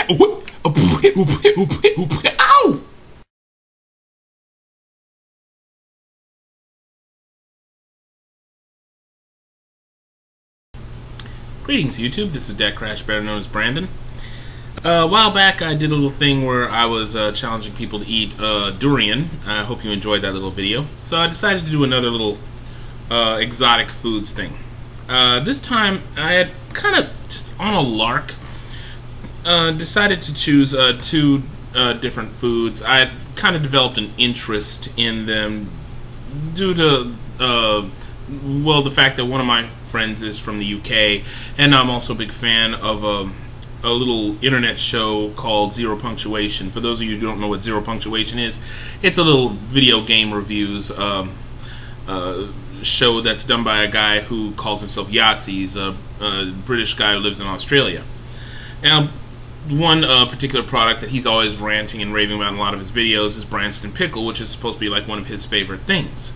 Ow! Greetings, YouTube. This is DecKrash, better known as Brandon. A while back, I did a little thing where I was challenging people to eat durian. I hope you enjoyed that little video. So I decided to do another little exotic foods thing. This time, I had kind of just on a lark decided to choose two different foods. I had kind of developed an interest in them due to well, the fact that one of my friends is from the UK, and I'm also a big fan of a little internet show called Zero Punctuation. For those of you who don't know what Zero Punctuation is, it's a little video game reviews show that's done by a guy who calls himself Yahtzee. He's a British guy who lives in Australia. Now, one particular product that he's always ranting and raving about in a lot of his videos is Branston Pickle, which is supposed to be like one of his favorite things.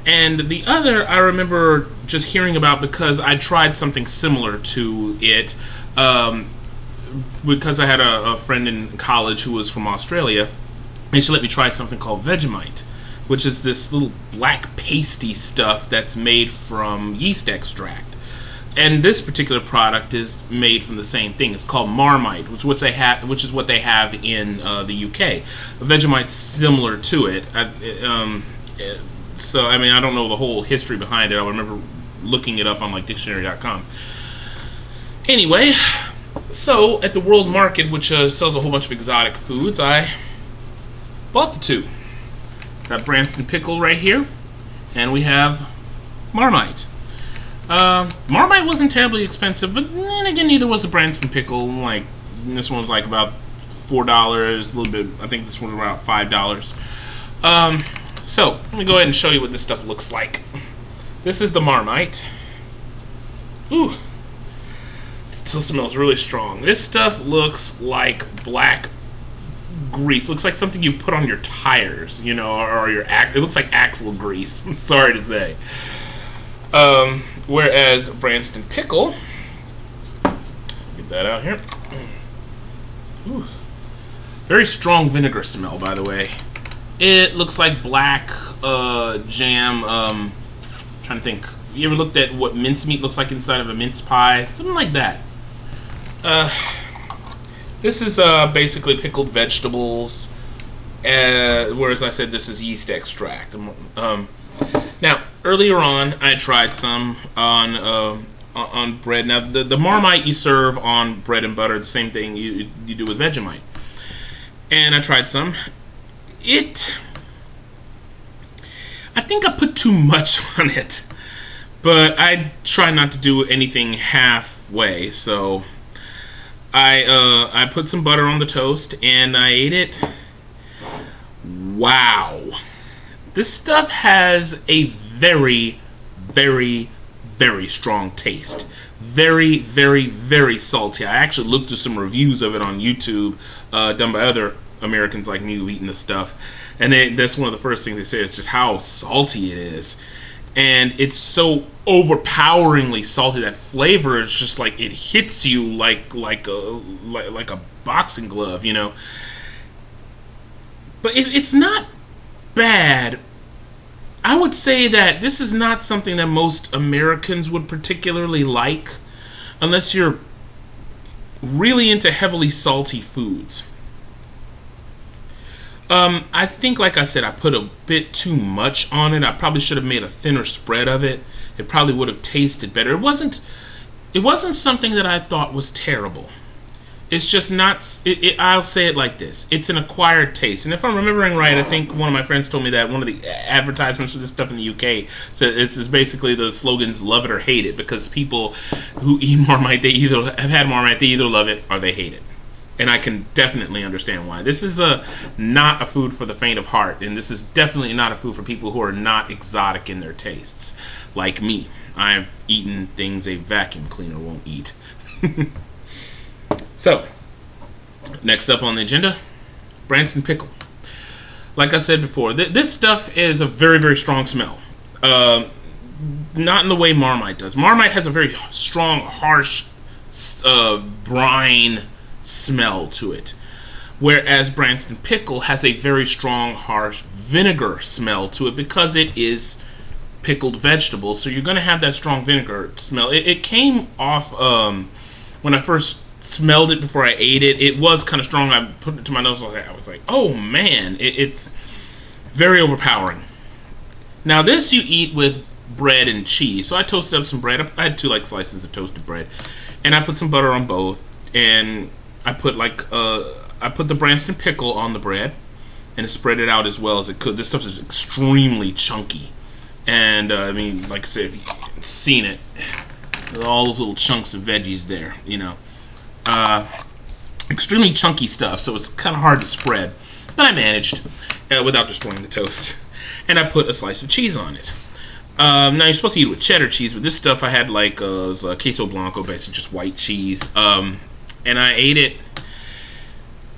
And the other I remember just hearing about because I tried something similar to it because I had a friend in college who was from Australia, and she let me try something called Vegemite, which is this little black pasty stuff that's made from yeast extract. And this particular product is made from the same thing. It's called Marmite, which is what they have in the UK. Vegemite's similar to it. So, I mean, I don't know the whole history behind it. I remember looking it up on, like, dictionary.com. Anyway, so at the World Market, which sells a whole bunch of exotic foods, I bought the two. Got Branston Pickle right here, and we have Marmite. Marmite wasn't terribly expensive, but then again, neither was the Branston Pickle. Like, this one was like about $4, a little bit. I think this one was around $5. So, let me go ahead and show you what this stuff looks like. This is the Marmite. Ooh, it still smells really strong. This stuff looks like black grease. Looks like something you put on your tires, you know, or your it looks like axle grease. I'm sorry to say. Whereas Branston Pickle, get that out here. Ooh, very strong vinegar smell, by the way. It looks like black jam. Trying to think. You ever looked at what mincemeat looks like inside of a mince pie? Something like that. This is basically pickled vegetables. Whereas I said this is yeast extract. Now, earlier on, I tried some on bread. Now, the Marmite you serve on bread and butter, the same thing you do with Vegemite. And I tried some. I think I put too much on it, but I try not to do anything halfway. So I put some butter on the toast and I ate it. Wow, this stuff has a very, very, very strong taste. Very, very, very salty. I actually looked at some reviews of it on YouTube done by other Americans like me who eaten this stuff, and that's one of the first things they say is just how salty it is, and it's so overpoweringly salty. That flavor is just like it hits you like a boxing glove, you know. But it's not bad. I would say that this is not something that most Americans would particularly like, unless you're really into heavily salty foods. I think, like I said, I put a bit too much on it. I probably should have made a thinner spread of it. It probably would have tasted better. It wasn't something that I thought was terrible. It's just not. I'll say it like this: it's an acquired taste. And if I'm remembering right, I think one of my friends told me that one of the advertisements for this stuff in the UK, so it's basically the slogan's "Love it or hate it," because people who eat Marmite, they either have had Marmite, they either love it or they hate it. And I can definitely understand why. This is not a food for the faint of heart, and this is definitely not a food for people who are not exotic in their tastes, like me. I've eaten things a vacuum cleaner won't eat. So, next up on the agenda, Branston Pickle. Like I said before, this stuff is a very, very strong smell. Not in the way Marmite does. Marmite has a very strong, harsh brine smell to it. Whereas Branston Pickle has a very strong, harsh vinegar smell to it because it is pickled vegetables. So you're going to have that strong vinegar smell. It came off when I first smelled it before I ate it. It was kind of strong. I put it to my nose. I was like, oh man, it's very overpowering. Now this you eat with bread and cheese. So I toasted up some bread. I had 2 like slices of toasted bread, and I put some butter on both, and I put I put the Branston pickle on the bread, and spread it out as well as it could. This stuff is extremely chunky, and I mean, like I said, if you've seen it, all those little chunks of veggies there, you know, extremely chunky stuff. So it's kind of hard to spread, but I managed without destroying the toast. And I put a slice of cheese on it. Now you're supposed to eat it with cheddar cheese, but this stuff I had like it was queso blanco, basically just white cheese. And I ate it,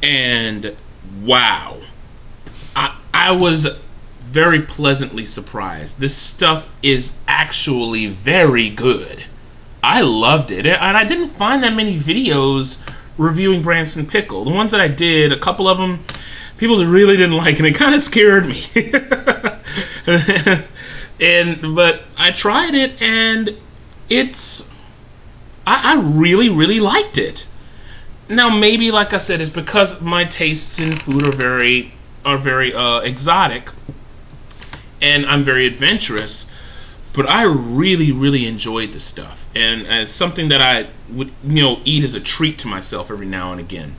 and wow, I was very pleasantly surprised. This stuff is actually very good. I loved it, and I didn't find that many videos reviewing Branston Pickle. The ones that I did, a couple of them, people that really didn't like, and it kind of scared me. But I tried it, and I really liked it. Now maybe, like I said, it's because my tastes in food are very exotic, and I'm very adventurous. But I really enjoyed this stuff, and it's something that I would eat as a treat to myself every now and again.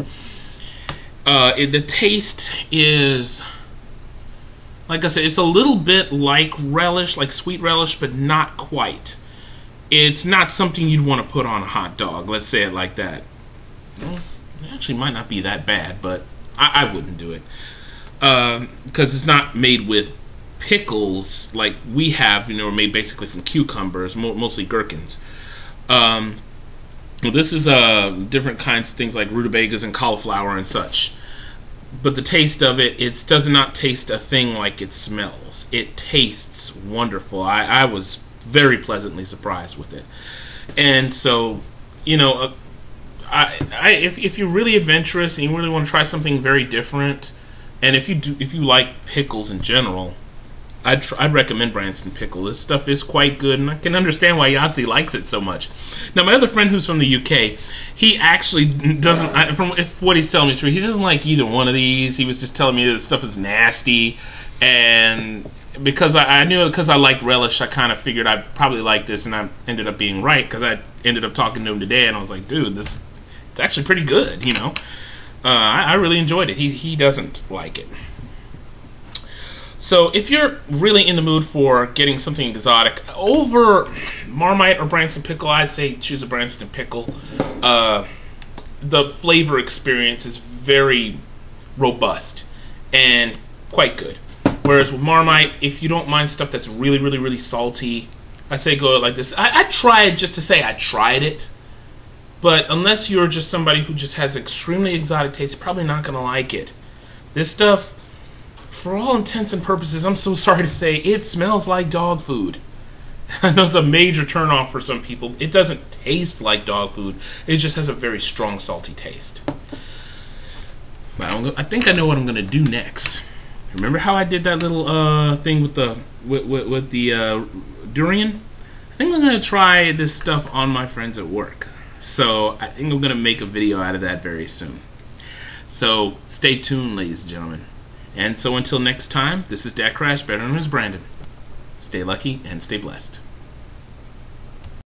The taste is, like I said, it's a little bit like relish, like sweet relish, but not quite. It's not something you'd want to put on a hot dog, let's say it like that. Well, it actually might not be that bad, but I wouldn't do it. Because it's not made with pickles like we have, made basically from cucumbers, mostly gherkins. Well, this is different kinds of things like rutabagas and cauliflower and such. But the taste of it, does not taste a thing like it smells. It tastes wonderful. I was very pleasantly surprised with it. And so, if you're really adventurous and you really want to try something very different, and if you like pickles in general, I'd recommend Branston Pickle. This stuff is quite good, and I can understand why Yahtzee likes it so much. Now, my other friend who's from the UK, he actually doesn't, if what he's telling me is true, he doesn't like either one of these. He was just telling me this stuff is nasty, and because I knew, because I liked relish, I kind of figured I'd probably like this, and I ended up being right, because I ended up talking to him today, and I was like, dude, it's actually pretty good, I really enjoyed it. He doesn't like it. So if you're really in the mood for getting something exotic over Marmite or Branston Pickle, I'd say choose a Branston Pickle. The flavor experience is very robust and quite good. Whereas with Marmite, if you don't mind stuff that's really salty, I say go like this. I tried just to say I tried it, but unless you're just somebody who just has extremely exotic taste, you're probably not going to like it. This stuff, for all intents and purposes, I'm so sorry to say, it smells like dog food. I know it's a major turnoff for some people. It doesn't taste like dog food. It just has a very strong, salty taste. But I think I know what I'm going to do next. Remember how I did that little thing with the durian? I think I'm going to try this stuff on my friends at work. So I think I'm going to make a video out of that very soon. So stay tuned, ladies and gentlemen. And so until next time, this is DecKrash, better known as Brandon. Stay lucky and stay blessed.